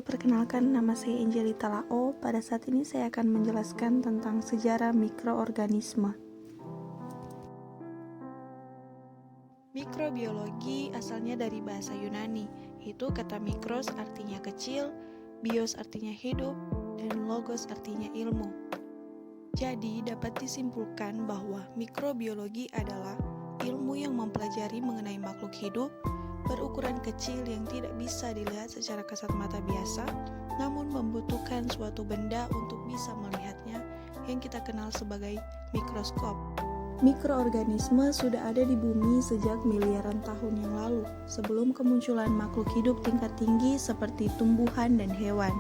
Perkenalkan, nama saya Angelita Lao. Pada saat ini saya akan menjelaskan tentang sejarah mikroorganisme. Mikrobiologi asalnya dari bahasa Yunani, yaitu kata mikros artinya kecil, bios artinya hidup, dan logos artinya ilmu. Jadi dapat disimpulkan bahwa mikrobiologi adalah ilmu yang mempelajari mengenai makhluk hidup berukuran kecil yang tidak bisa dilihat secara kasat mata biasa, namun membutuhkan suatu benda untuk bisa melihatnya yang kita kenal sebagai mikroskop. Mikroorganisme sudah ada di bumi sejak miliaran tahun yang lalu, sebelum kemunculan makhluk hidup tingkat tinggi seperti tumbuhan dan hewan.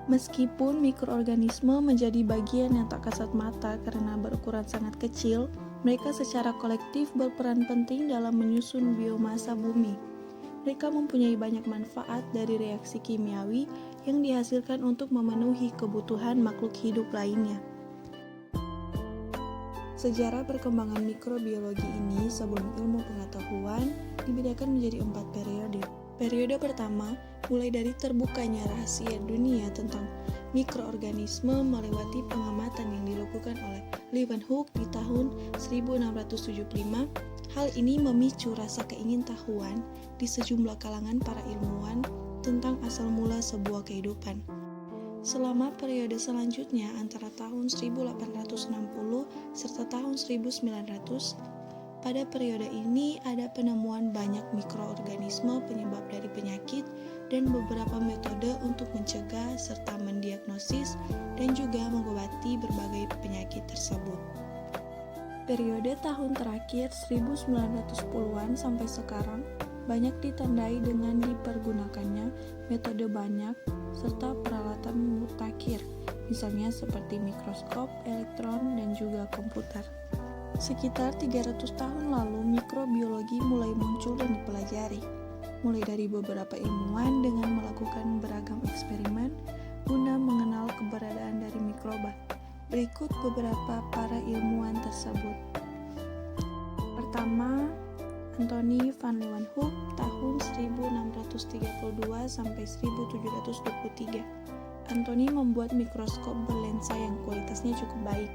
Meskipun mikroorganisme menjadi bagian yang tak kasat mata karena berukuran sangat kecil, mereka secara kolektif berperan penting dalam menyusun biomasa bumi. Mereka mempunyai banyak manfaat dari reaksi kimiawi yang dihasilkan untuk memenuhi kebutuhan makhluk hidup lainnya. Sejarah perkembangan mikrobiologi ini sebelum ilmu pengetahuan dibedakan menjadi 4 periode. Periode pertama mulai dari terbukanya rahasia dunia tentang mikroorganisme melewati pengamatan yang dilakukan oleh Leeuwenhoek di tahun 1675. Hal ini memicu rasa keingintahuan di sejumlah kalangan para ilmuwan tentang asal mula sebuah kehidupan. Selama periode selanjutnya antara tahun 1860 serta tahun 1900, pada periode ini ada penemuan banyak mikroorganisme penyebab dari penyakit dan beberapa metode untuk mencegah serta mendiagnosis dan juga mengobati berbagai penyakit tersebut. Periode tahun terakhir 1910-an sampai sekarang banyak ditandai dengan dipergunakannya metode banyak serta peralatan mutakhir, misalnya seperti mikroskop, elektron, dan juga komputer. Sekitar 300 tahun lalu, mikrobiologi mulai muncul dan dipelajari, mulai dari beberapa ilmuwan dengan melakukan beragam eksperimen guna mengenal keberadaan dari mikroba. Berikut beberapa para ilmuwan tersebut. Pertama, Antony van Leeuwenhoek tahun 1632 sampai 1723. Antony membuat mikroskop berlensa yang kualitasnya cukup baik.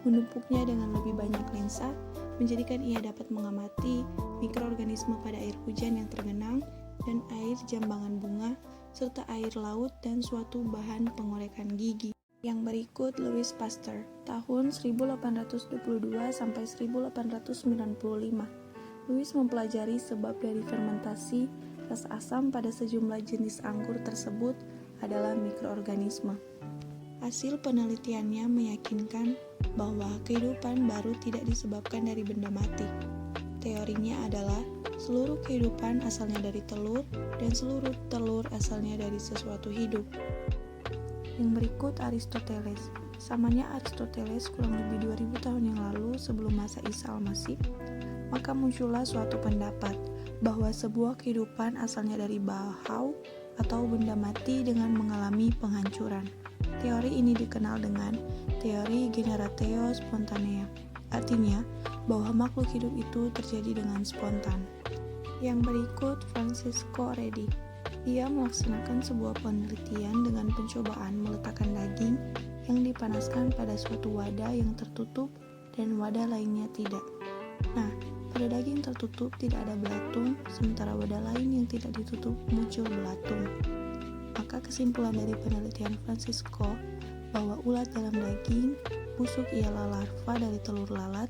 Menumpuknya dengan lebih banyak lensa menjadikan ia dapat mengamati mikroorganisme pada air hujan yang tergenang dan air jambangan bunga serta air laut dan suatu bahan pengorekan gigi. Yang berikut Louis Pasteur tahun 1822 sampai 1895. Louis mempelajari sebab dari fermentasi rasa asam pada sejumlah jenis anggur tersebut adalah mikroorganisme. Hasil penelitiannya meyakinkan bahwa kehidupan baru tidak disebabkan dari benda mati. Teorinya adalah seluruh kehidupan asalnya dari telur dan seluruh telur asalnya dari sesuatu hidup. Yang berikut Aristoteles. Samanya Aristoteles kurang lebih 2000 tahun yang lalu sebelum masa Isa Al-Masih, maka muncullah suatu pendapat bahwa sebuah kehidupan asalnya dari bauhau atau benda mati dengan mengalami penghancuran. Teori ini dikenal dengan teori generatio spontanea, artinya bahwa makhluk hidup itu terjadi dengan spontan. Yang berikut Francisco Redi. Ia melaksanakan sebuah penelitian dengan pencobaan meletakkan daging yang dipanaskan pada suatu wadah yang tertutup dan wadah lainnya tidak. Nah, pada daging tertutup tidak ada belatung, sementara wadah lain yang tidak ditutup muncul belatung. Maka kesimpulan dari penelitian Francisco bahwa ulat dalam daging busuk ialah larva dari telur lalat,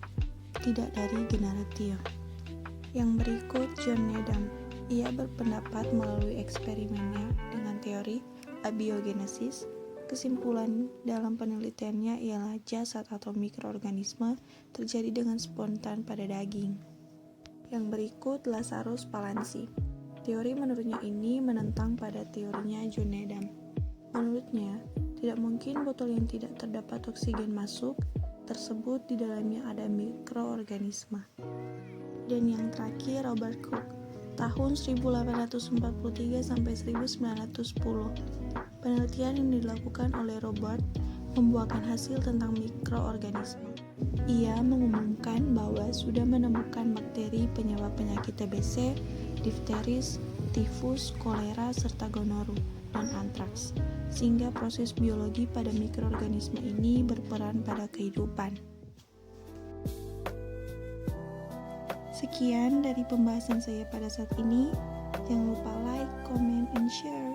tidak dari generatio. Yang berikut John Needham. Ia berpendapat melalui eksperimennya dengan teori abiogenesis. Kesimpulan dalam penelitiannya ialah jasad atau mikroorganisme terjadi dengan spontan pada daging. Yang berikut Lazarus Palancy. Teori menurutnya ini menentang pada teorinya John Needham. Menurutnya, tidak mungkin botol yang tidak terdapat oksigen masuk tersebut di dalamnya ada mikroorganisme. Dan yang terakhir Robert Koch tahun 1843 sampai 1910. Penelitian yang dilakukan oleh Robert membuahkan hasil tentang mikroorganisme. Ia mengumumkan bahwa sudah menemukan bakteri penyebab penyakit TBC, difteris, tifus, kolera, serta gonoru, dan antraks, sehingga proses biologi pada mikroorganisme ini berperan pada kehidupan. Sekian dari pembahasan saya pada saat ini. Jangan lupa like, comment, and share.